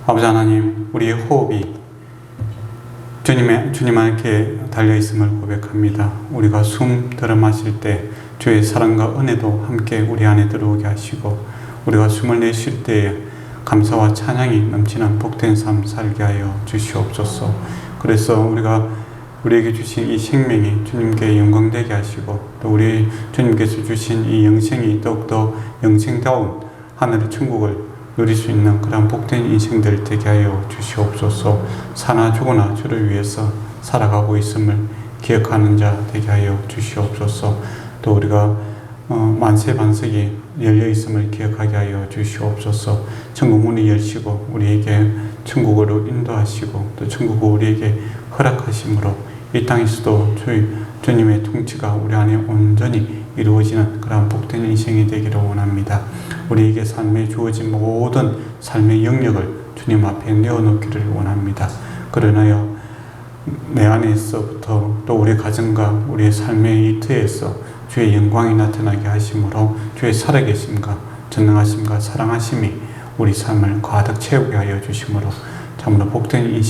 아버지 하나님, 우리의 호흡이 주님 안에 달려있음을 고백합니다. 우리가 숨 들어 마실 때 주의 사랑과 은혜도 함께 우리 안에 들어오게 하시고, 우리가 숨을 내쉴 때에 감사와 찬양이 넘치는 복된 삶 살게 하여 주시옵소서. 그래서 우리에게 주신 이 생명이 주님께 영광되게 하시고, 또 우리 주님께서 주신 이 영생이 더욱더 영생다운 하늘의 천국을 누릴 수 있는 그런 복된 인생들 되게 하여 주시옵소서. 사나 죽으나 주를 위해서 살아가고 있음을 기억하는 자 되게 하여 주시옵소서. 또 우리가 만세 반석이 열려 있음을 기억하게 하여 주시옵소서. 천국 문이 열시고 우리에게 천국으로 인도하시고, 또 천국을 우리에게 허락하심으로 이 땅에서도 주님의 통치가 우리 안에 온전히 이루어지는 그런 복된 인생이 되기를 원합니다. 우리에게 삶에 주어진 모든 삶의 영역을 주님 앞에 내어놓기를 원합니다. 그러나요, 내 안에서부터 또 우리 가정과 우리의 삶의 이터에서 주의 영광이 나타나게 하심으로 주의 살아계심과 전능하심과 사랑하심이 우리 삶을 가득 채우게 하여 주심으로 참으로 복된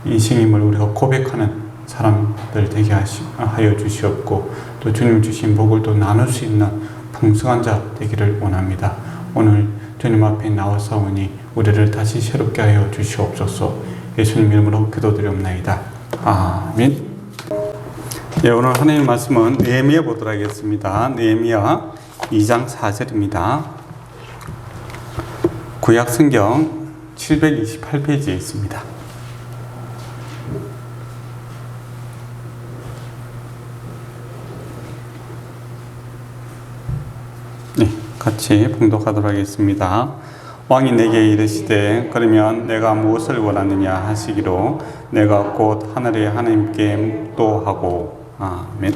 인생임을 우리가 고백하는 사람들 되게 하여 주시옵고, 또 주님 주신 복을 또 나눌 수 있는 풍성한 자 되기를 원합니다. 오늘 주님 앞에 나와사오니 우리를 다시 새롭게 하여 주시옵소서. 예수님 이름으로 기도드리옵나이다. 아멘. 예, 오늘 하나님의 말씀은 느헤미야 보도록 하겠습니다. 느헤미야 2장 4절입니다. 구약 성경 728페이지에 있습니다. 네, 같이 봉독하도록 하겠습니다. 왕이 내게 이르시되 그러면 내가 무엇을 원하느냐 하시기로 내가 곧 하늘의 하나님께 묵도하고. 아멘.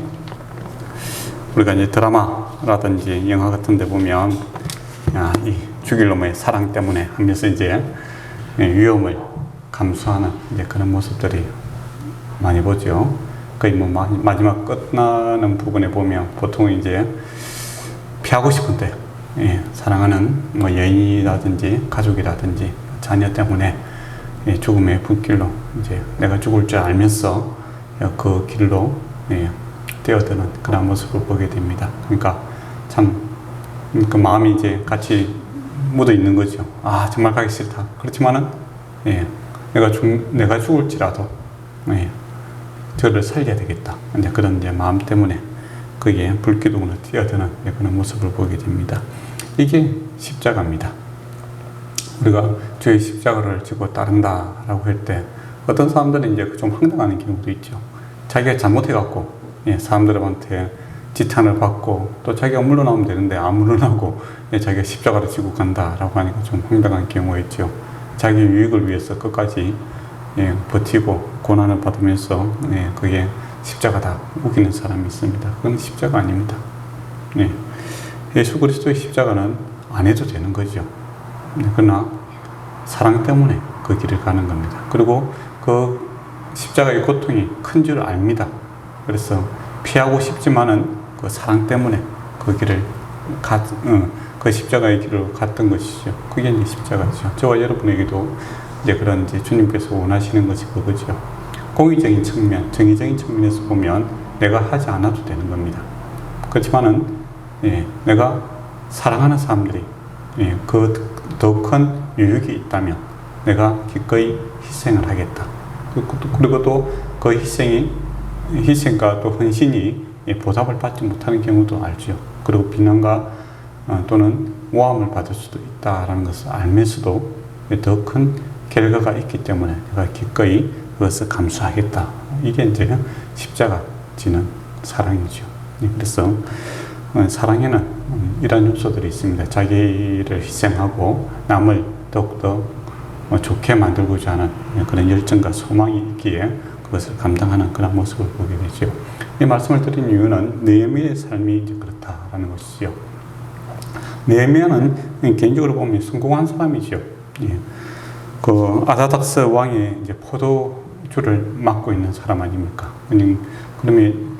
우리가 이제 드라마라든지 영화 같은 데 보면 이 죽일 놈의 사랑 때문에 하면서 이제 위험을 감수하는 이제 그런 모습들이 많이 보죠. 거의 뭐 마지막 끝나는 부분에 보면 보통 이제 피하고 싶은데, 사랑하는 뭐 여인이라든지 가족이라든지 자녀 때문에 죽음의 불길로 이제 내가 죽을 줄 알면서 그 길로 뛰어드는 그런 모습을 보게 됩니다. 그러니까 참 그 마음이 이제 같이 묻어 있는 거죠. 아, 정말 가기 싫다. 그렇지만은 내가 죽을지라도 저를 살려야 되겠다. 이제 그런 이제 마음 때문에 거기에 불기둥으로 뛰어드는 그런 모습을 보게 됩니다. 이게 십자가입니다. 우리가 주의 십자가를 지고 따른다라고 할 때 어떤 사람들은 이제 좀 황당하는 경우도 있죠. 자기가 잘못해갖고 사람들한테 지탄을 받고, 또 자기가 물러나면 되는데 안 물러나고 자기가 십자가를 지고 간다라고 하니까 좀 황당한 경우가 있죠. 자기 유익을 위해서 끝까지 버티고 고난을 받으면서 그게 십자가다 우기는 사람이 있습니다. 그건 십자가 아닙니다. 예수 그리스도의 십자가는 안 해도 되는 거죠. 그러나 사랑 때문에 그 길을 가는 겁니다. 그리고 그 십자가의 고통이 큰 줄 압니다. 그래서 피하고 싶지만은 그 사랑 때문에 그 길을 그 십자가의 길을 갔던 것이죠. 그게 이제 십자가죠. 저와 여러분에게도 이제 그런 이제 주님께서 원하시는 것이 그거죠. 공의적인 측면, 정의적인 측면에서 보면 내가 하지 않아도 되는 겁니다. 그렇지만은 내가 사랑하는 사람들이 그 더 큰 유익이 있다면 내가 기꺼이 희생을 하겠다. 그리고 또 그 희생과 또 헌신이 보답을 받지 못하는 경우도 알죠. 그리고 비난과 또는 모함을 받을 수도 있다라는 것을 알면서도 더 큰 결과가 있기 때문에 내가 기꺼이 그것을 감수하겠다. 이게 이제 십자가 지는 사랑이죠. 그래서 사랑에는 이런 요소들이 있습니다. 자기를 희생하고 남을 더욱더 좋게 만들고자 하는 그런 열정과 소망이 있기에 그것을 감당하는 그런 모습을 보게 되죠. 이 말씀을 드린 이유는 느헤미야의 삶이 이제 그렇다라는 것이죠. 느헤미야는 개인적으로 보면 성공한 사람이죠. 그 아다닥스 왕의 이제 포도주를 맡고 있는 사람 아닙니까? 그러면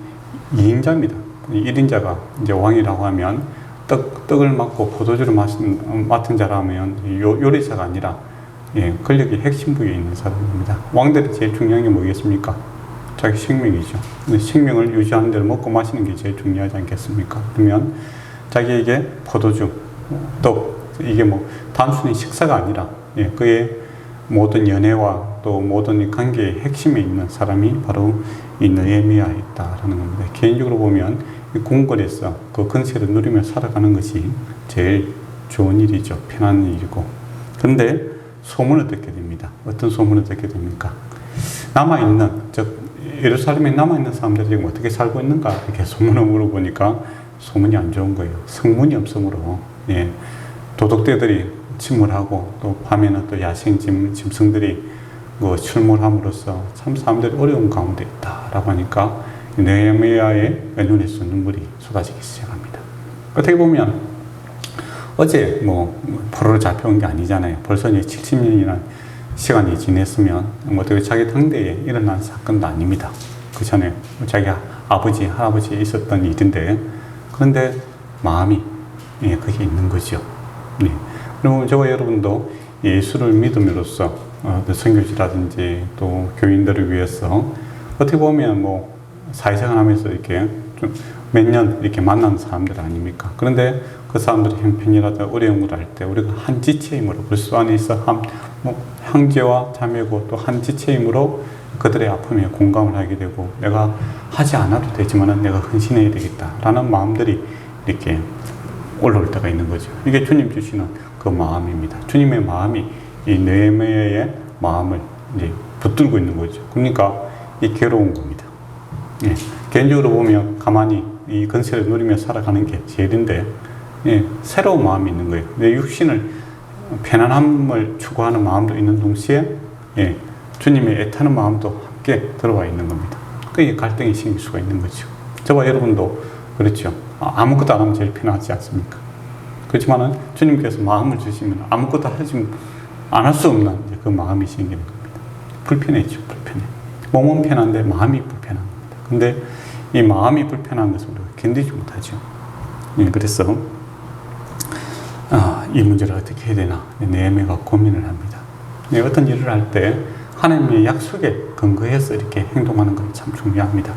2인자입니다. 1인자가 이제 왕이라고 하면 떡을 맡고 포도주를 맡은 자라면 요리사가 아니라 예, 권력의 핵심부에 있는 사람입니다. 왕들이 제일 중요한 게 뭐겠습니까? 자기 생명이죠. 근데 생명을 유지하는 대로 먹고 마시는 게 제일 중요하지 않겠습니까? 그러면 자기에게 포도주, 떡, 이게 뭐 단순히 식사가 아니라 예, 그의 모든 연애와 또 모든 관계의 핵심에 있는 사람이 바로 이 느헤미야에 있다라는 겁니다. 개인적으로 보면 이 궁궐에서 그 권세를 누리며 살아가는 것이 제일 좋은 일이죠. 편한 일이고. 그런데 소문을 듣게 됩니다. 어떤 소문을 듣게 됩니까? 남아있는, 즉 예루살렘에 남아있는 사람들이 지금 어떻게 살고 있는가 이렇게 소문을 물어보니까 소문이 안 좋은 거예요. 성문이 없으므로 예, 도둑대들이 침몰하고 또 밤에는 또 야생 짐승들이 출몰함으로써 참 사람들이 어려운 가운데 있다라고 하니까 느헤미야의 눈에서 눈물이 쏟아지기 시작합니다. 어떻게 보면 어제 포로로 잡혀온 게 아니잖아요. 벌써 이제 70년이나 시간이 지났으면 어떻게 자기 당대에 일어난 사건도 아닙니다. 그 전에 자기 아버지, 할아버지에 있었던 일인데 그런데 마음이 그게 있는 거죠. 네. 그리고 저와 여러분도 예수를 믿음으로써 선교지라든지 또 교인들을 위해서 어떻게 보면 사회생활 하면서 이렇게 좀 몇 년 이렇게 만난 사람들 아닙니까? 그런데 그 사람들이 형편이라든가 어려운 걸 할 때 우리가 한 지체임으로 그리스도 안에 있어 형제와 자매고 또 한 지체임으로 그들의 아픔에 공감을 하게 되고 내가 하지 않아도 되지만 내가 헌신해야 되겠다라는 마음들이 이렇게 올라올 때가 있는 거죠. 이게 주님 주시는 그 마음입니다. 주님의 마음이 이 느헤미야의 마음을 이제 붙들고 있는 거죠. 그러니까 이 괴로운 겁니다. 예. 개인적으로 보면 가만히 이 권세를 누리며 살아가는 게 제일인데 새로운 마음이 있는 거예요. 내 육신을 편안함을 추구하는 마음도 있는 동시에 주님의 애타는 마음도 함께 들어와 있는 겁니다. 그게 갈등이 생길 수가 있는 거죠. 저와 여러분도 그렇죠. 아무것도 안 하면 제일 편하지 않습니까? 그렇지만은 주님께서 마음을 주시면 아무것도 하지 안 할 수 없는 그 마음이 생기는 겁니다. 불편해죠, 불편해. 몸은 편한데 마음이 불편한 겁니다. 근데 이 마음이 불편한 것을 우리가 견디지 못하죠. 그래서 이 문제를 어떻게 해야 되나 느헤미야가 고민을 합니다. 어떤 일을 할 때 하나님의 약속에 근거해서 이렇게 행동하는 건 참 중요합니다.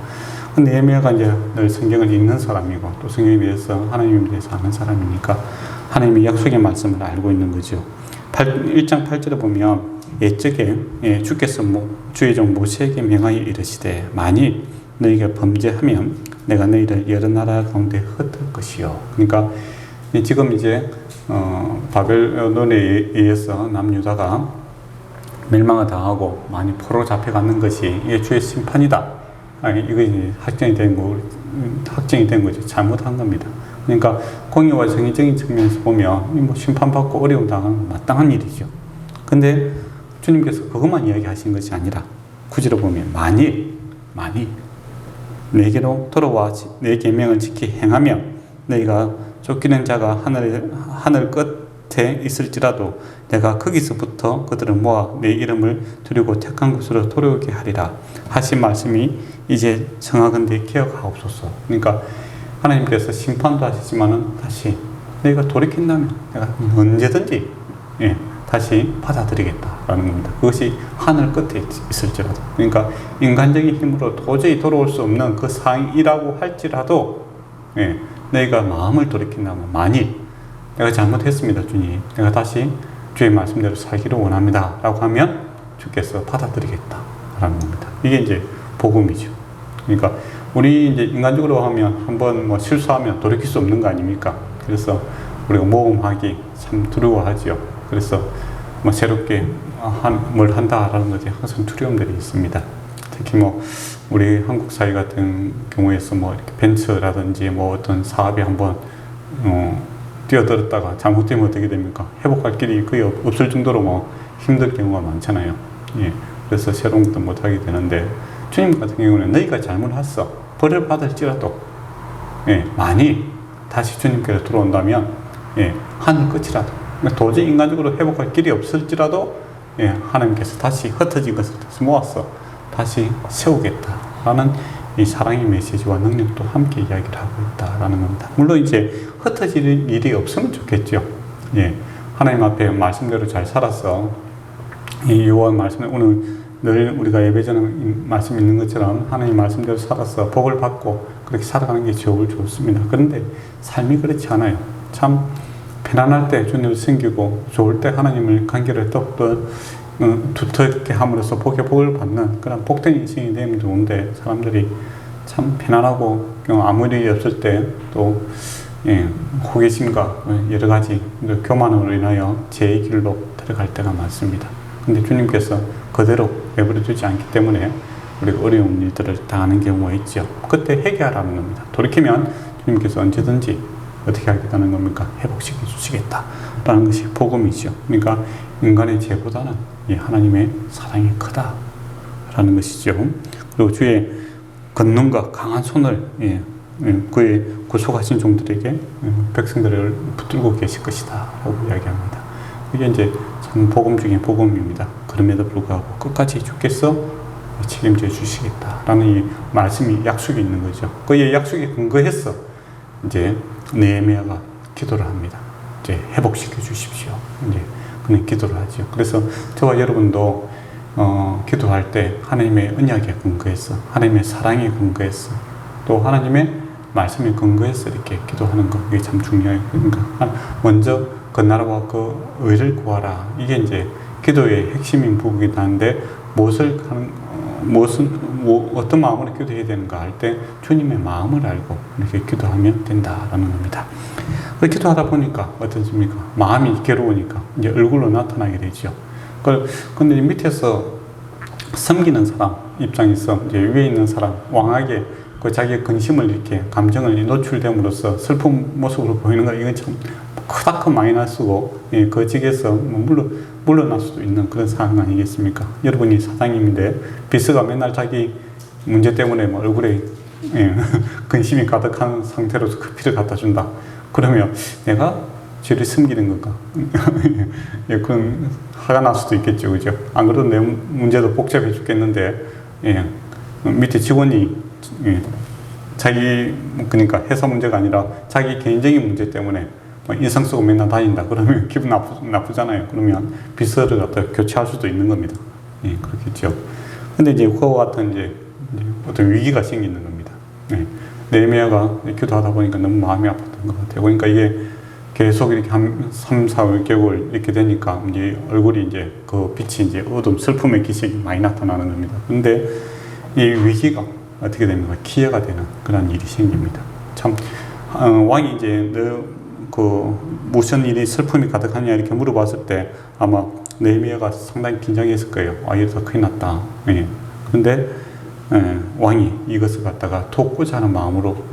느헤미야가 이제 늘 성경을 읽는 사람이고 또 성경에 대해서 하나님에 대해서 아는 사람이니까 하나님의 약속의 말씀을 알고 있는 거죠. 1장 8절에 보면 옛적에 주께서 주의 종 모세에게 명하여 이르시되 만일 너희가 범죄하면 내가 너희를 여러 나라 가운데 흩을 것이요. 그러니까 지금 이제 바벨론에 의해서 남유다가 멸망을 당하고 많이 포로로 잡혀가는 것이 이게 주의 심판이다. 이거 확정이 된 거죠. 잘못한 겁니다. 그러니까 공의와 정의적인 측면에서 보면 심판받고 어려움 당하는 마땅한 일이죠. 근데 주님께서 그것만 이야기하신 것이 아니라 구절에 보면 만일 내게로 돌아와 내 계명을 지키 행하며 너희가 쫓기는 자가 하늘 끝에 있을지라도 내가 거기서부터 그들을 모아 내 이름을 드리고 택한 곳으로 돌아오게 하리라 하신 말씀이 이제 정하건대 기억하옵소서. 그러니까 하나님께서 심판도 하시지만은 다시 너희가 돌이킨다면 내가 언제든지 다시 받아들이겠다라는 겁니다. 그것이 하늘 끝에 있을지라도. 그러니까 인간적인 힘으로 도저히 돌아올 수 없는 그 상황이라고 할지라도 너희가 마음을 돌이킨다면 만일 내가 잘못했습니다 주님, 내가 다시 주의 말씀대로 살기를 원합니다 라고 하면 주께서 받아들이겠다라는 겁니다. 이게 이제 복음이죠. 그러니까 우리 이제 인간적으로 하면 한번 실수하면 돌이킬 수 없는 거 아닙니까? 그래서 우리가 모험하기 참 두려워하죠. 그래서 새롭게 뭘 한다라는 것에 항상 두려움들이 있습니다. 특히 우리 한국 사회 같은 경우에서 이렇게 벤처라든지 어떤 사업에 한번 뛰어들었다가 잘못되면 어떻게 됩니까? 회복할 길이 거의 없을 정도로 힘들 경우가 많잖아요. 그래서 새로운 것도 못하게 되는데 주님 같은 경우는 너희가 잘못했어. 벌을 받을지라도 많이 다시 주님께로 들어온다면 하늘 끝이라도 도저히 인간적으로 회복할 길이 없을지라도 하나님께서 다시 흩어진 것을 다시 모아서 다시 세우겠다라는 이 사랑의 메시지와 능력도 함께 이야기를 하고 있다라는 겁니다. 물론 이제 흩어질 일이 없으면 좋겠죠. 하나님 앞에 말씀대로 잘 살아서 이 요한 말씀에 오늘 늘 우리가 예배 전에 말씀 있는 것처럼 하나님 말씀대로 살아서 복을 받고 그렇게 살아가는 게 좋습니다. 그런데 삶이 그렇지 않아요. 참 편안할 때 주님을 섬기고 좋을 때 하나님을 관계를 더욱더 두텁게 함으로써 복을 받는 그런 복된 인생이 되면 좋은데 사람들이 참 편안하고 아무 일이 없을 때 또 호기심과 여러 가지 교만으로 인하여 죄의 길로 들어갈 때가 많습니다. 근데 주님께서 그대로 내버려 두지 않기 때문에 우리가 어려운 일들을 당하는 경우가 있죠. 그때 회개하라는 겁니다. 돌이키면 주님께서 언제든지 어떻게 하겠다는 겁니까? 회복시켜 주시겠다라는 것이 복음이죠. 그러니까 인간의 죄보다는 하나님의 사랑이 크다라는 것이죠. 그리고 주의 권능과 강한 손을 그의 구속하신 종들에게 백성들을 붙들고 계실 것이다 라고 이야기합니다. 이게 이제 참 복음 중에 복음입니다. 그럼에도 불구하고 끝까지 주께서 책임져 주시겠다라는 이 말씀이 약속이 있는 거죠. 그의 약속에 근거해서 이제 느헤미야가 기도를 합니다. 이제 회복시켜 주십시오. 이제 그는 기도를 하죠. 그래서 저와 여러분도 기도할 때 하나님의 언약에 근거해서 하나님의 사랑에 근거해서 또 하나님의 말씀에 근거해서 이렇게 기도하는 것, 이게 참 중요해요. 그러니까 먼저 그 나라와 그 의를 구하라. 이게 이제 기도의 핵심인 부분이긴 한데 어떤 마음으로 기도해야 되는가 할 때 주님의 마음을 알고 이렇게 기도하면 된다라는 겁니다. 그렇게 기도하다 보니까 어떻습니까? 마음이 괴로우니까 이제 얼굴로 나타나게 되죠. 그런데 밑에서 섬기는 사람 입장에서 이제 위에 있는 사람 왕에게 그 자기의 근심을 이렇게 감정을 노출됨으로써 슬픈 모습으로 보이는 거 이건 참 크다큰 마이너스고 그 직에서 물러날 수도 있는 그런 상황 아니겠습니까? 여러분이 사장님인데 비서가 맨날 자기 문제 때문에 얼굴에 근심이 가득한 상태로서 커피를 갖다 준다. 그러면 내가 쟤를 숨기는 건가? 그런 화가 날 수도 있겠죠, 그죠? 안 그래도 내 문제도 복잡해 죽겠는데 밑에 직원이 자기 그러니까 회사 문제가 아니라 자기 개인적인 문제 때문에 인상 쓰고 맨날 다닌다. 그러면 기분 나쁘잖아요. 그러면 비서를 갖다 교체할 수도 있는 겁니다. 그렇겠죠. 근데 이제 그와 같은 이제 어떤 위기가 생기는 겁니다. 느헤미야가 기도하다 보니까 너무 마음이 아팠던 것 같아요. 그러니까 이게 계속 이렇게 한 3, 4개월 이렇게 되니까 이제 얼굴이 이제 그 빛이 이제 어둠, 슬픔의 기색이 많이 나타나는 겁니다. 근데 이 위기가 어떻게 됩니까? 기회가 되는 그런 일이 생깁니다. 참, 왕이 이제 무슨 일이 슬픔이 가득하냐 이렇게 물어봤을 때 아마 느헤미야가 상당히 긴장했을 거예요. 이래서 큰일 났다. 그런데 왕이 이것을 갖다가 돕고자 하는 마음으로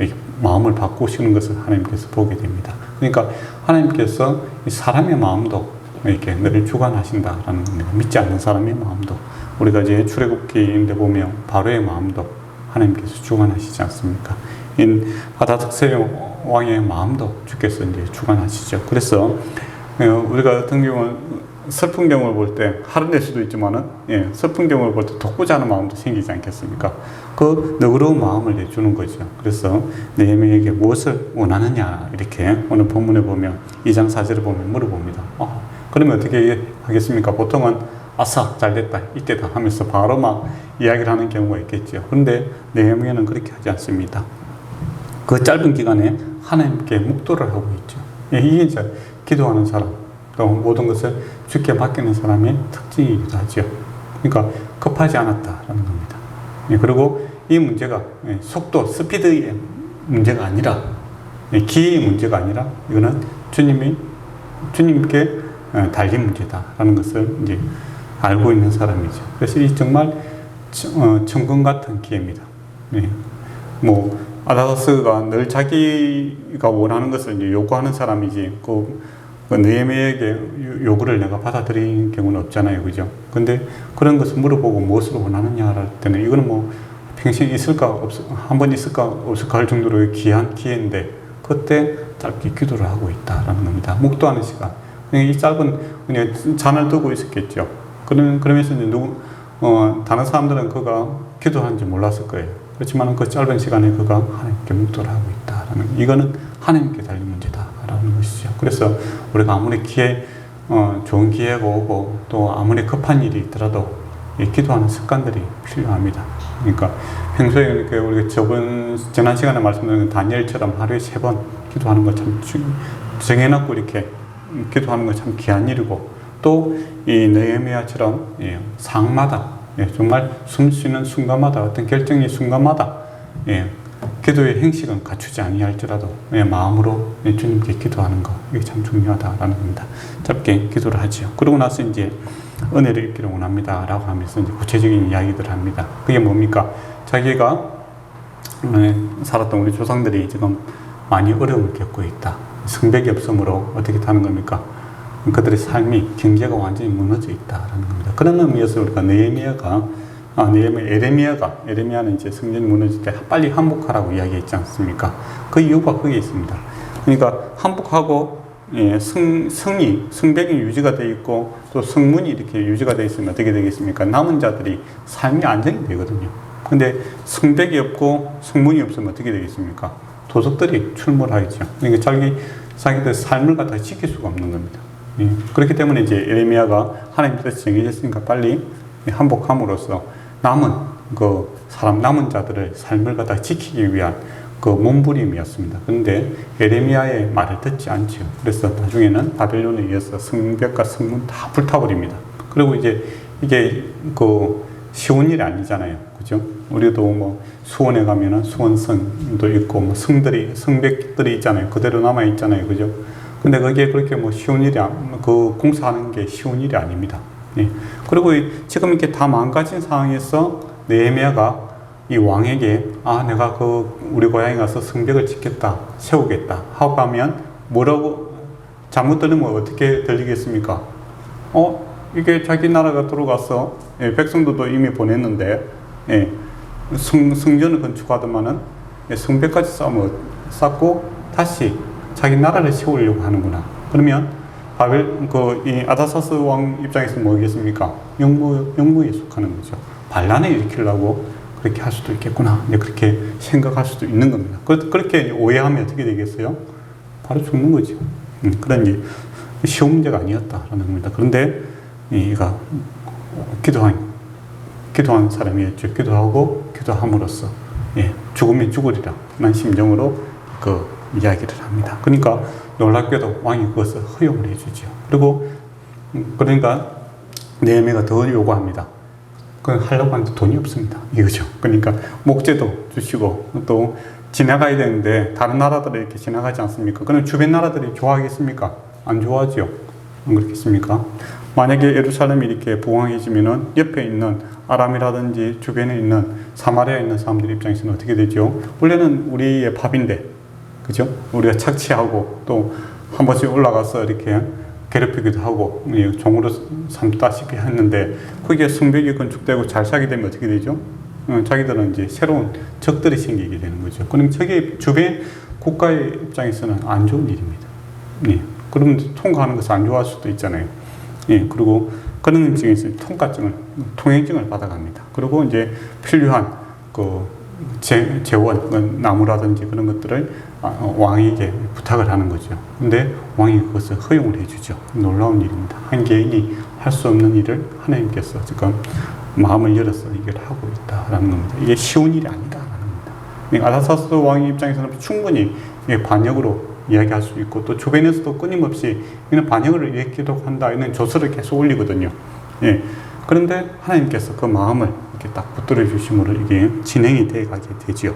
마음을 바꾸시는 것을 하나님께서 보게 됩니다. 그러니까 하나님께서 이 사람의 마음도 이렇게 늘 주관하신다라는 겁니다. 믿지 않는 사람의 마음도 우리가 이제 출애굽기인데 보면 바로의 마음도 하나님께서 주관하시지 않습니까? 하다삭스 왕의 마음도 주께서 이제 주관하시죠. 그래서 우리가 어떤 경우는 슬픈 경우를 볼 때 화를 낼 수도 있지만은 슬픈 경우를 볼 때 돕고자 하는 마음도 생기지 않겠습니까? 그 너그러운 마음을 내주는 거죠. 그래서 느헤미야에게 무엇을 원하느냐 이렇게 오늘 본문에 보면 2장 4절을 보면 물어봅니다. 그러면 어떻게 하겠습니까? 보통은 아싸 잘됐다 이때다 하면서 바로 막 이야기를 하는 경우가 있겠죠. 그런데 느헤미야는 그렇게 하지 않습니다. 그 짧은 기간에 하나님께 묵도를 하고 있죠. 이게 이제 기도하는 사람 또 모든 것을 주께 맡기는 사람의 특징이기도 하죠. 그러니까 급하지 않았다라는 겁니다. 그리고 이 문제가 속도, 스피드의 문제가 아니라 기회의 문제가 아니라 이거는 주님께 달린 문제다라는 것을 이제 알고 있는 사람이죠. 그래서 이 정말 천금 같은 기회입니다. 아다사스가 늘 자기가 원하는 것을 이제 요구하는 사람이지, 그 느헤미야에게 요구를 내가 받아들이는 경우는 없잖아요, 그죠? 근데 그런 것을 물어보고 무엇을 원하느냐 할 때는 이거는 평생 있을까 한 번 있을까 없을까 할 정도로 귀한 기회인데 그때 짧게 기도를 하고 있다라는 겁니다. 묵도하는 시간. 이 짧은 그냥 잔을 두고 있었겠죠. 그러면서 이제 다른 사람들은 그가 기도하는지 몰랐을 거예요. 그렇지만 그 짧은 시간에 그가 하나님께 묵도를 하고 있다라는, 이거는 하나님께 달린 문제다라는 것이죠. 그래서 우리가 아무리 좋은 기회가 오고 또 아무리 급한 일이 있더라도 기도하는 습관들이 필요합니다. 그러니까 평소에 우리가 지난 시간에 말씀드린 다니엘처럼 하루에 3번 기도하는 거 참 정해놓고 이렇게 기도하는 거 참 귀한 일이고, 또 이 느헤미야처럼 상마다 정말 숨 쉬는 순간마다 어떤 결정의 순간마다 기도의 행식은 갖추지 아니할지라도 마음으로 주님께 기도하는 거, 이게 참 중요하다라는 겁니다. 짧게 기도를 하지요. 그러고 나서 이제 은혜를 입기를 원합니다 라고 하면서 이제 구체적인 이야기들을 합니다. 그게 뭡니까? 자기가 살았던 우리 조상들이 지금 많이 어려움을 겪고 있다. 성벽이 없으므로 어떻게 하는 겁니까? 그들의 삶이, 경제가 완전히 무너져 있다라는 겁니다. 그런 의미에서 우리가 에레미야는 이제 성전이 무너질 때 빨리 항복하라고 이야기했지 않습니까? 그 이유가 거기에 있습니다. 그러니까 항복하고 성벽이 유지가 되어 있고 또 성문이 이렇게 유지가 되어 있으면 어떻게 되겠습니까? 남은 자들이 삶이 안정이 되거든요. 근데 성벽이 없고 성문이 없으면 어떻게 되겠습니까? 도적들이 출몰하겠죠. 그러니까 자기들 삶을 갖다 지킬 수가 없는 겁니다. 그렇기 때문에 이제 에레미야가 하나님께서 정해졌으니까 빨리 항복함으로써 남은 자들의 삶을 갖다 지키기 위한 그 몸부림이었습니다. 그런데 에레미야의 말을 듣지 않죠. 그래서 나중에는 바벨론에 의해서 성벽과 성문 다 불타버립니다. 그리고 이제 이게 쉬운 일이 아니잖아요. 그죠? 우리도 뭐 수원에 가면은 수원성도 있고 뭐 성벽들이 있잖아요. 그대로 남아 있잖아요. 그죠? 근데 그게 그렇게 뭐 쉬운 일이, 공사하는 게 쉬운 일이 아닙니다. 그리고 지금 이렇게 다 망가진 상황에서 느헤미야가 이 왕에게 내가 우리 고향에 가서 성벽을 짓겠다, 세우겠다 하고 하면 뭐라고 잘못 들으면 어떻게 들리겠습니까? 이게 자기 나라가 들어가서 백성들도 이미 보냈는데 성전을 건축하더만은 성벽까지 쌓고 다시 자기 나라를 세우려고 하는구나. 그러면 이 아다사스 왕 입장에서 뭐겠습니까? 영무에 속하는 거죠. 반란을 일으키려고 그렇게 할 수도 있겠구나. 그렇게 생각할 수도 있는 겁니다. 그렇게 오해하면 어떻게 되겠어요? 바로 죽는 거죠. 그런 게 쉬운 문제가 아니었다라는 겁니다. 그런데 이가 기도한 사람이었죠. 기도함으로써 죽으면 죽으리라 라는 심정으로 이야기를 합니다. 그러니까 놀랍게도 왕이 그것을 허용을 해주죠. 그러니까 느헤미야가 더 요구합니다. 하려고 하는데 돈이 없습니다. 이거죠. 그러니까 목재도 주시고 또 지나가야 되는데 다른 나라들이 이렇게 지나가지 않습니까? 그럼 주변 나라들이 좋아하겠습니까? 안 좋아하죠. 안 그렇겠습니까? 만약에 예루살렘이 이렇게 부강해지면은 옆에 있는 아람이라든지 주변에 있는 사마리아에 있는 사람들 입장에서는 어떻게 되죠? 원래는 우리의 밥인데, 그죠? 우리가 착취하고 또 한 번씩 올라가서 이렇게 괴롭히기도 하고 종으로 삼다시피 했는데 그게 성벽이 건축되고 잘 살게 되면 어떻게 되죠? 자기들은 이제 새로운 적들이 생기게 되는 거죠. 그럼 저게 주변 국가의 입장에서는 안 좋은 일입니다. 그러면 통과하는 것을 안 좋아할 수도 있잖아요. 그리고 그런 입장에서 통행증을 받아갑니다. 그리고 이제 필요한 재원, 나무라든지 그런 것들을 왕에게 부탁을 하는 거죠. 근데 왕이 그것을 허용을 해주죠. 놀라운 일입니다. 한 개인이 할 수 없는 일을 하나님께서 지금 마음을 열어서 이걸 하고 있다라는 겁니다. 이게 쉬운 일이 아니다라는 겁니다. 아다사스 왕의 입장에서는 충분히 반역으로 이야기할 수 있고 또 주변에서도 끊임없이 이는 반역을 일으키도록 한다 이런 조서를 계속 올리거든요. 그런데 하나님께서 그 마음을 이렇게 딱 붙들어 주심으로 이게 진행이 돼 가게 되죠.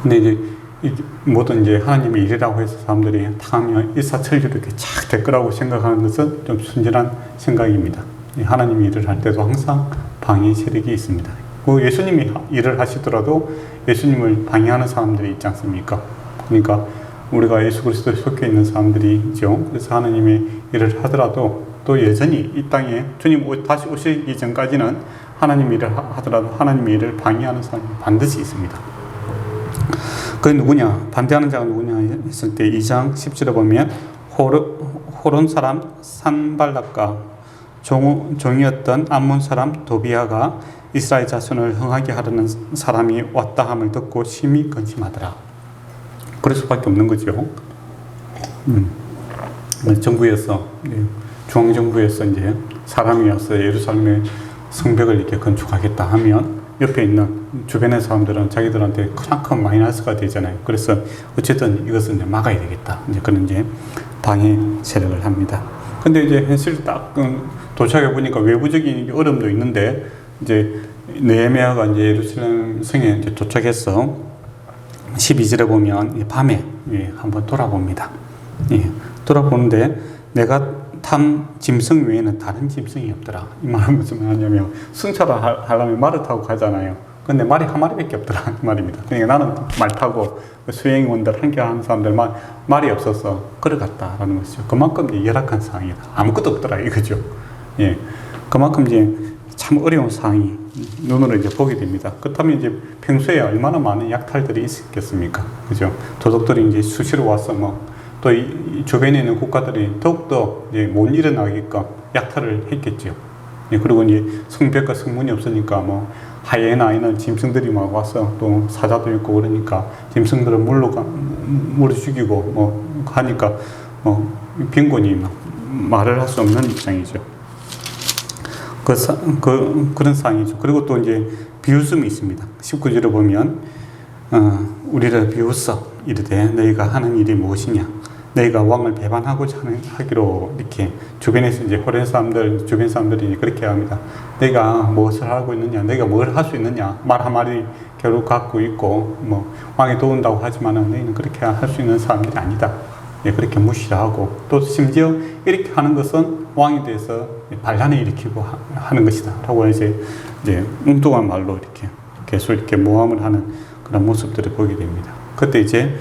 근데 이제 모든 이제 하나님의 일이라고 해서 사람들이 탕하면 일사천리로 이렇게 착 될 거라고 생각하는 것은 좀 순진한 생각입니다. 하나님의 일을 할 때도 항상 방해 세력이 있습니다. 예수님이 일을 하시더라도 예수님을 방해하는 사람들이 있지 않습니까? 그러니까 우리가 예수 그리스도에 속해 있는 사람들이죠. 그래서 하나님의 일을 하더라도 또 여전히 이 땅에 주님 다시 오시기 전까지는 하나님 일을 하더라도 하나님의 일을 방해하는 사람이 반드시 있습니다. 그 누구냐? 반대하는 자가 누구냐 했을 때 2장 10절에 보면 호론 사람 산발락과 종이었던 암몬 사람 도비아가 이스라엘 자손을 흥하게 하려는 사람이 왔다 함을 듣고 심히 근심하더라. 그럴 수밖에 없는 거죠. 정부에서, 중앙정부에서 이제 사람이 와서 예루살렘의 성벽을 이렇게 건축하겠다 하면 옆에 있는 주변의 사람들은 자기들한테 크나큰 마이너스가 되잖아요. 그래서 어쨌든 이것은 이제 막아야 되겠다. 이제 그런 이제 방해 세력을 합니다. 근데 이제 현실 딱 도착해 보니까 외부적인 어려움도 있는데 이제 느헤미야가 이제 예루살렘 성에 이제 도착해서 12절에 보면 밤에 한번 돌아봅니다. 돌아보는데 내가 탄 짐승 외에는 다른 짐승이 없더라. 이 말은 무슨 말이냐면 순찰을 하려면 말을 타고 가잖아요. 근데 말이 한 마리밖에 없더라 그 말입니다. 그러니까 나는 말 타고 수행원들 함께 하는 사람들 말이 없어서 걸어갔다라는 것이죠. 그만큼 이제 열악한 상황이다. 아무것도 없더라 이거죠. 그만큼 이제 참 어려운 상황이 눈으로 이제 보게 됩니다. 그렇다면 이제 평소에 얼마나 많은 약탈들이 있었겠습니까? 그죠? 도적들이 이제 수시로 와서 또 이 주변에 있는 국가들이 더욱더 이제 못 일어나게끔 약탈을 했겠죠. 그리고 이제 성벽과 성문이 없으니까 하이에나 이런 짐승들이 막 와서 또 사자도 있고 그러니까 짐승들을 물로 죽이고 하니까 빈곤이 말을 할 수 없는 입장이죠. 그런 상황이죠. 그리고 또 이제 비웃음이 있습니다. 19절에 보면 우리를 비웃어 이르되 너희가 하는 일이 무엇이냐? 너희가 왕을 배반하고자 하기로 이렇게 주변에서 이제 호렌 사람들, 주변 사람들이 그렇게 합니다. 너희가 무엇을 하고 있느냐? 너희가 뭘 할 수 있느냐? 말 한 마리 겨루 갖고 있고 왕이 도운다고 하지만은 너희는 그렇게 할 수 있는 사람들이 아니다. 그렇게 무시를 하고 또 심지어 이렇게 하는 것은 왕에 대해서 반란을 일으키고 하는 것이다. 라고 이제 엉뚱한 말로 이렇게 계속 이렇게 모함을 하는 그런 모습들을 보게 됩니다. 그때 이제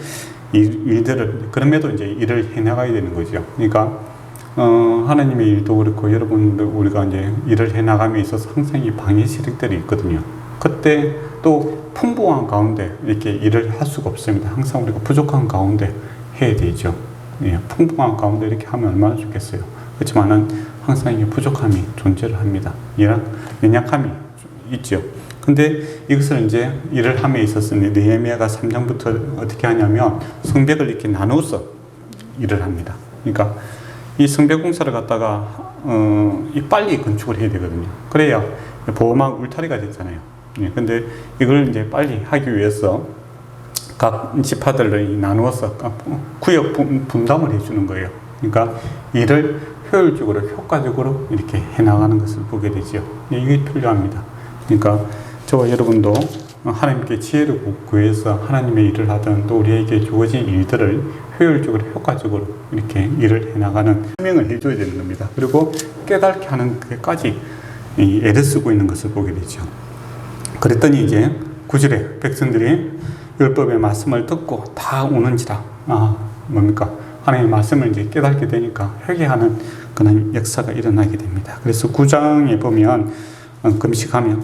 일들을, 그럼에도 이제 일을 해나가야 되는 거죠. 그러니까, 하나님의 일도 그렇고, 여러분들, 우리가 이제 일을 해나감에 있어서 항상 이 방해 세력들이 있거든요. 그때 또 풍부한 가운데 이렇게 일을 할 수가 없습니다. 항상 우리가 부족한 가운데 해야 되죠. 풍부한 가운데 이렇게 하면 얼마나 좋겠어요. 그렇지만은 항상 이게 부족함이 존재를 합니다. 연약함이 있죠. 근데 이것을 이제 일을 함에 있어서 느헤미야가 3장부터 어떻게 하냐면 성벽을 이렇게 나누어서 일을 합니다. 그러니까 이 성벽 공사를 갖다가 빨리 건축을 해야 되거든요. 그래야 보호막 울타리가 됐잖아요. 근데 이걸 이제 빨리 하기 위해서 각 지파들을 나누어서 구역 분담을 해주는 거예요. 그러니까 일을 효율적으로 효과적으로 이렇게 해나가는 것을 보게 되죠. 이게 필요합니다. 그러니까 저와 여러분도 하나님께 지혜를 구해서 하나님의 일을 하든 또 우리에게 주어진 일들을 효율적으로 효과적으로 이렇게 일을 해나가는 설명을 해줘야 되는 겁니다. 그리고 깨닫게 하는 데까지 애를 쓰고 있는 것을 보게 되죠. 그랬더니 이제 9절에 백성들이 율법의 말씀을 듣고 다 우는지라. 뭡니까? 하나님의 말씀을 이제 깨닫게 되니까 회개하는 그런 역사가 일어나게 됩니다. 그래서 9장에 보면 금식하며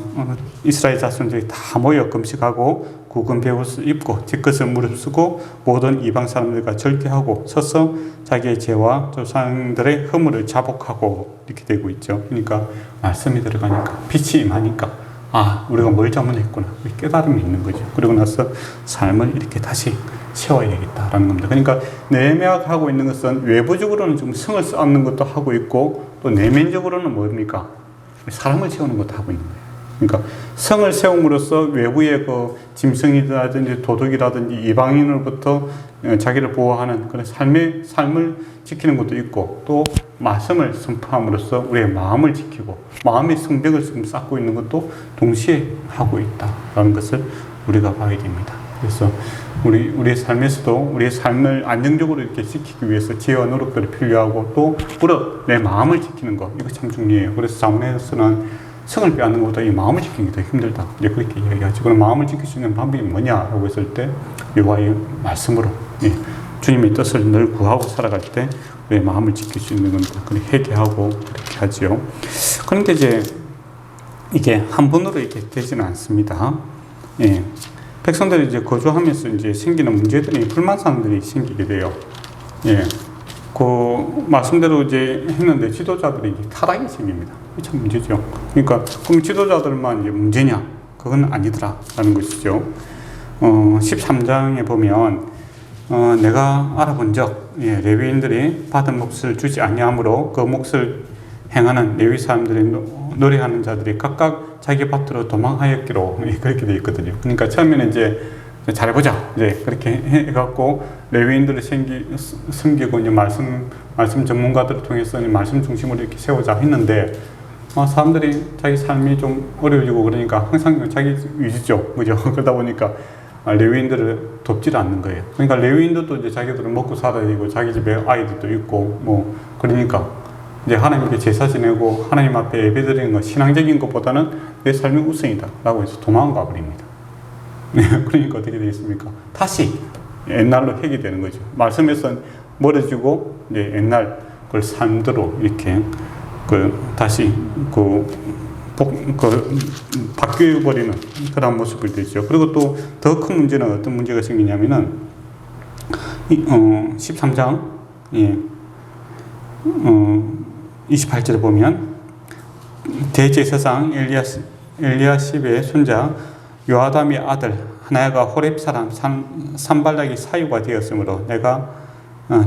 이스라엘 자손들이 다 모여 금식하고 굵은 베옷을 입고 뒷것을 무릅쓰고 모든 이방 사람들과 절개하고 서서 자기의 죄와 조상들의 허물을 자복하고 이렇게 되고 있죠. 그러니까 말씀이 들어가니까 빛이 임하니까 우리가 뭘 잘못했구나 깨달음이 있는 거죠. 그러고 나서 삶을 이렇게 다시 세워야 되겠다라는 겁니다. 그러니까 느헤미야가 하고 있는 것은 외부적으로는 좀 성을 쌓는 것도 하고 있고 또 내면적으로는 뭡니까? 사람을 세우는 것도 하고 있는 거예요. 그러니까 성을 세움으로써 외부의 그 짐승이라든지 도둑이라든지 이방인으로부터 자기를 보호하는 그런 삶을 지키는 것도 있고 또 말씀을 선포함으로써 우리의 마음을 지키고 마음의 성벽을 쌓고 있는 것도 동시에 하고 있다라는 것을 우리가 봐야 됩니다. 그래서 우리의 삶에서도 우리의 삶을 안정적으로 이렇게 지키기 위해서 지혜와 노력들이 필요하고 또 내 마음을 지키는 것 이거 참 중요해요. 그래서 자문에서는 성을 빼앗는 것보다 이 마음을 지키는 게 더 힘들다. 이제 그렇게 이야기하죠. 그럼 마음을 지킬 수 있는 방법이 뭐냐라고 했을 때 여호와의 말씀으로 주님의 뜻을 늘 구하고 살아갈 때 우리의 마음을 지킬 수 있는 겁니다. 그렇게 회개하고 그렇게 하죠. 그런데 이제 이게 한 번으로 이렇게 되지는 않습니다. 백성들이 이제 거주하면서 이제 생기는 문제들이 불만사항들이 생기게 돼요. 그 말씀대로 이제 했는데 지도자들이 이제 타락이 생깁니다. 이게 참 문제죠. 그러니까 그럼 지도자들만 이제 문제냐? 그건 아니더라라는 것이죠. 13장에 보면 내가 알아본 적 레위인들이 받은 몫을 주지 아니하므로 그 몫을 행하는 레위 사람들이 노래하는 자들이 각각 자기 밭으로 도망하였기로 그렇게 되어 있거든요. 그러니까 처음에는 이제 잘해보자 이제 그렇게 해갖고 레위인들을 섬기고 이제 말씀 전문가들을 통해서 말씀 중심으로 이렇게 세우자 했는데 사람들이 자기 삶이 좀 어려워지고 그러니까 항상 자기 위주죠, 그죠? 그러다 보니까 레위인들을 돕질 않는 거예요. 그러니까 레위인들도 이제 자기들은 먹고 살아야 되고 자기 집에 아이들도 있고 뭐 그러니까 이제 하나님께 제사 지내고 하나님 앞에 예배드리는 거 신앙적인 것보다는 내 삶이 우선이다 라고 해서 도망가 버립니다. 그러니까 어떻게 되겠습니까? 다시 옛날로 회귀되는 거죠. 말씀에서 멀어지고 이제 옛날 그 삶대로 이렇게 다시 바뀌어버리는 그런 모습을 되죠. 그리고 또 더 큰 문제는 어떤 문제가 생기냐면은 13장 28절에 보면 대제사장 엘리야십의 손자 요아담의 아들 하나야가 호렙 사람 산발락이 사유가 되었으므로 내가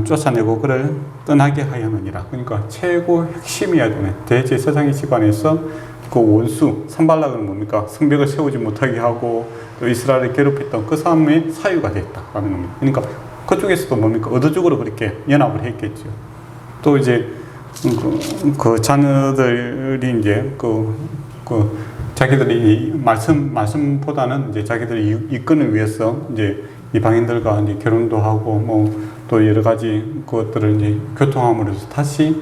쫓아내고 그를 떠나게 하였느니라. 그러니까 최고 핵심이어야 되는 대제사장의 집안에서 그 원수 산발락은 뭡니까? 성벽을 세우지 못하게 하고 또 이스라엘을 괴롭혔던 그 사람의 사유가 됐다라는 겁니다. 그러니까 그쪽에서도 뭡니까? 의도적으로 그렇게 연합을 했겠죠. 또 이제 그 자녀들이 이제 자기들이 말씀보다는 이제 자기들이 이권을 위해서 이제 이방인들과 이제 결혼도 하고 뭐 또 여러 가지 것들을 이제 교통함으로 해서 다시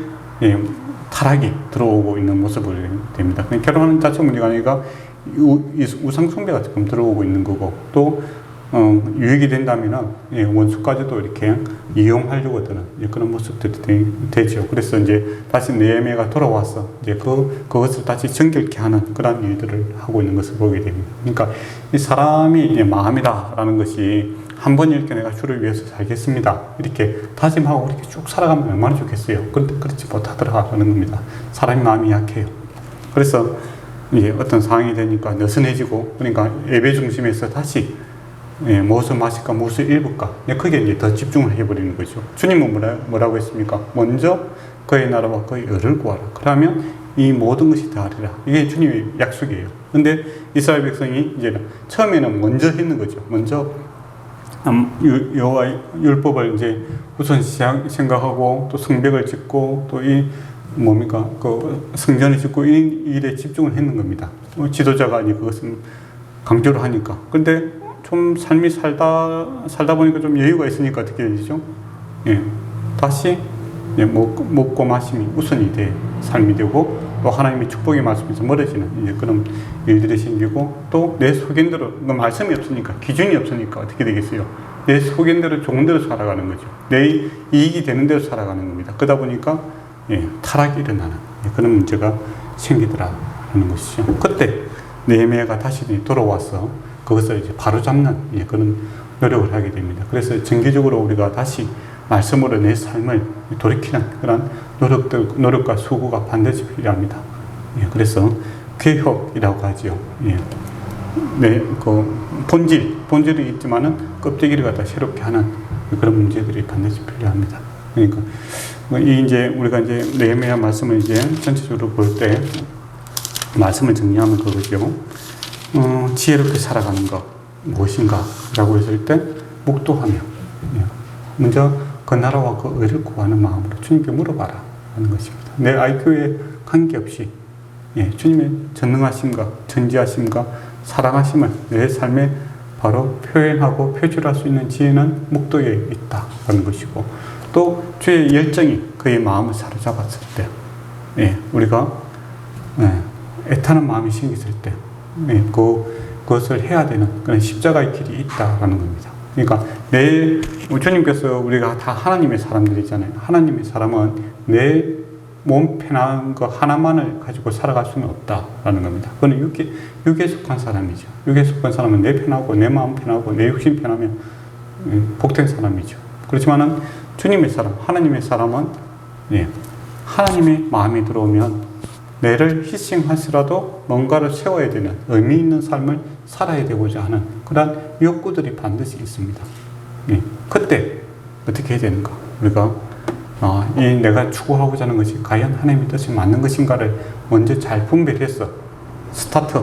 타락이 들어오고 있는 모습을 됩니다. 결혼하는 자체 문제가 아니라 우상 숭배가 지금 들어오고 있는 거고 또 유익이 된다면은 원수까지도 이렇게 이용하려고 드는 그런 모습들이 되죠. 그래서 이제 다시 느헤미야가 돌아와서 이제 그것을 다시 정결케 하는 그런 일들을 하고 있는 것을 보게 됩니다. 그러니까 이 사람이 마음이다라는 것이 한 번 이렇게 내가 주를 위해서 살겠습니다 이렇게 다짐하고 이렇게 쭉 살아가면 얼마나 좋겠어요. 그런데 그렇지 못하더라라는 겁니다. 사람이 마음이 약해요. 그래서 이제 어떤 상황이 되니까 느슨해지고 그러니까 예배 중심에서 다시 무엇을 마실까 무엇을 읽을까 거기에 이제 더 집중을 해버리는 거죠. 주님은 뭐라고 했습니까? 먼저 그의 나라와 그의 의를 구하라. 그러면 이 모든 것이 더하리라. 이게 주님의 약속이에요. 근데 이스라엘 백성이 이제 처음에는 먼저 했는 거죠. 먼저 여호와의 율법을 이제 우선 생각하고 또 성벽을 짓고 또 이 뭡니까 그 성전을 짓고 이 일에 집중을 했는 겁니다. 지도자가 이제 그것은 강조를 하니까. 근데 좀 삶이 살다 보니까 좀 여유가 있으니까 어떻게 되죠? 다시 먹고 마심이 우선이 돼 삶이 되고 또 하나님의 축복의 말씀에서 멀어지는 이제 그런 일들이 생기고 또 내 소견대로 말씀이 없으니까 기준이 없으니까 어떻게 되겠어요? 내 소견대로 좋은 대로 살아가는 거죠. 내 이익이 되는 대로 살아가는 겁니다. 그러다 보니까 타락이 일어나는 그런 문제가 생기더라라는 것이죠. 그때 느헤미야가 다시 돌아와서 그것을 이제 바로잡는 그런 노력을 하게 됩니다. 그래서 정기적으로 우리가 다시 말씀으로 내 삶을 돌이키는 그런 노력과 수고가 반드시 필요합니다. 그래서 개혁이라고 하죠. 본질이 있지만은 껍데기를 갖다 새롭게 하는 그런 문제들이 반드시 필요합니다. 그러니까 이제 우리가 이제 느헤미야 말씀을 이제 전체적으로 볼 때 말씀을 정리하면 그거죠. 지혜롭게 살아가는 것 무엇인가라고 했을 때 묵도하며 먼저 그 나라와 그 의를 구하는 마음으로 주님께 물어봐라 하는 것입니다. 내 IQ에 관계없이 주님의 전능하심과 전지하심과 사랑하심을 내 삶에 바로 표현하고 표출할 수 있는 지혜는 묵도에 있다라는 것이고 또 주의 열정이 그의 마음을 사로잡았을 때 우리가 애타는 마음이 생겼을 때 그것을 해야 되는 그런 십자가의 길이 있다라는 겁니다. 그러니까 주님께서 우리가 다 하나님의 사람들이잖아요. 하나님의 사람은 내 몸 편한 거 하나만을 가지고 살아갈 수는 없다라는 겁니다. 그건 육에 속한 사람이죠. 육에 속한 사람은 내 편하고 내 마음 편하고 내 욕심 편하면 복된 사람이죠. 그렇지만은 주님의 사람, 하나님의 사람은 하나님의 마음이 들어오면 내를 희생하시라도 뭔가를 세워야 되는 의미 있는 삶을 살아야 되고자 하는 그런 욕구들이 반드시 있습니다. 그때 어떻게 해야 되는가? 우리가 이 내가 추구하고자 하는 것이 과연 하나님의 뜻이 맞는 것인가를 먼저 잘 분별해서 스타트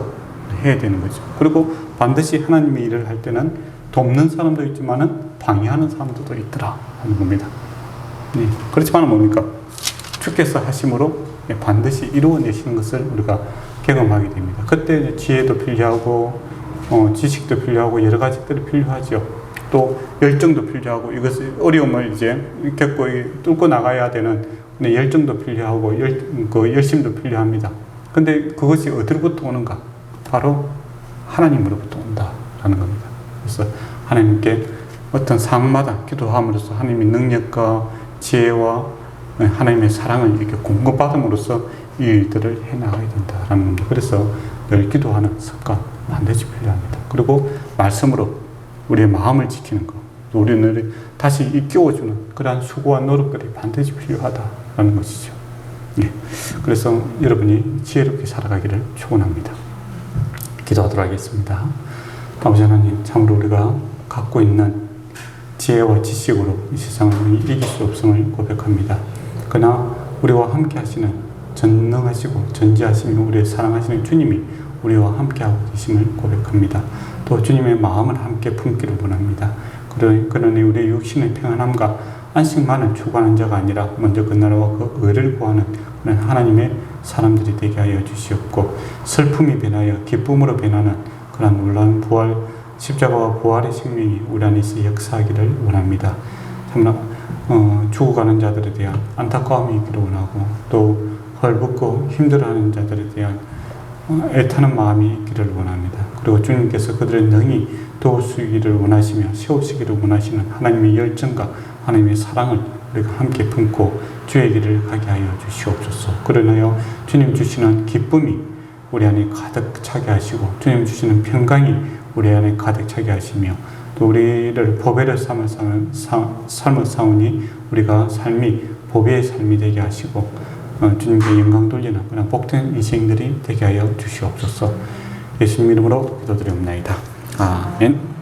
해야 되는 거죠. 그리고 반드시 하나님의 일을 할 때는 돕는 사람도 있지만은 방해하는 사람들도 있더라 하는 겁니다. 네. 그렇지만 뭡니까? 주께서 하심으로 반드시 이루어내시는 것을 우리가 경험하게 됩니다. 그때 지혜도 필요하고 지식도 필요하고 여러 가지들이 필요하죠. 또 열정도 필요하고 이것을 어려움을 이제 겪고 뚫고 나가야 되는 열정도 필요하고 열심도 필요합니다. 근데 그것이 어디로부터 오는가? 바로 하나님으로부터 온다라는 겁니다. 그래서 하나님께 어떤 상황마다 기도함으로써 하나님의 능력과 지혜와 하나님의 사랑을 이렇게 공급받음으로써 이 일들을 해나가야 된다라는 겁니다. 그래서 늘 기도하는 습관 반드시 필요합니다. 그리고 말씀으로 우리의 마음을 지키는 것, 우리를 다시 일깨워주는 그러한 수고와 노력들이 반드시 필요하다라는 것이죠. 예. 그래서 여러분이 지혜롭게 살아가기를 축원합니다. 기도하도록 하겠습니다. 아버지 하나님, 참으로 우리가 갖고 있는 지혜와 지식으로 이 세상을 이길 수 없음을 고백합니다. 그러나 우리와 함께 하시는 전능하시고 전지하시며 우리의 사랑하시는 주님이 우리와 함께하고 계심을 고백합니다. 또 주님의 마음을 함께 품기를 원합니다. 그러니 우리의 육신의 평안함과 안식만을 추구하는 자가 아니라 먼저 그 나라와 그 의를 구하는 그런 하나님의 사람들이 되게 하여 주시옵고, 슬픔이 변하여 기쁨으로 변하는 그런 놀라운 부활, 십자가와 부활의 생명이 우리 안에서 역사하기를 원합니다. 참나 죽어가는 자들에 대한 안타까움이 있기를 원하고, 또 헐벗고 힘들어하는 자들에 대한 애타는 마음이 있기를 원합니다. 그리고 주님께서 그들을 능히 도우시기를 원하시며 세우시기를 원하시는 하나님의 열정과 하나님의 사랑을 우리가 함께 품고 주의 길을 가게 하여 주시옵소서. 그러나요, 주님 주시는 기쁨이 우리 안에 가득 차게 하시고, 주님 주시는 평강이 우리 안에 가득 차게 하시며, 또 우리를 보배로 삶을 사오니 우리가 삶이 보배의 삶이 되게 하시고, 주님께 영광 돌리는 그런 복된 인생들이 되게 하여 주시옵소서. 예수님 이름으로 기도드리옵나이다. 아멘.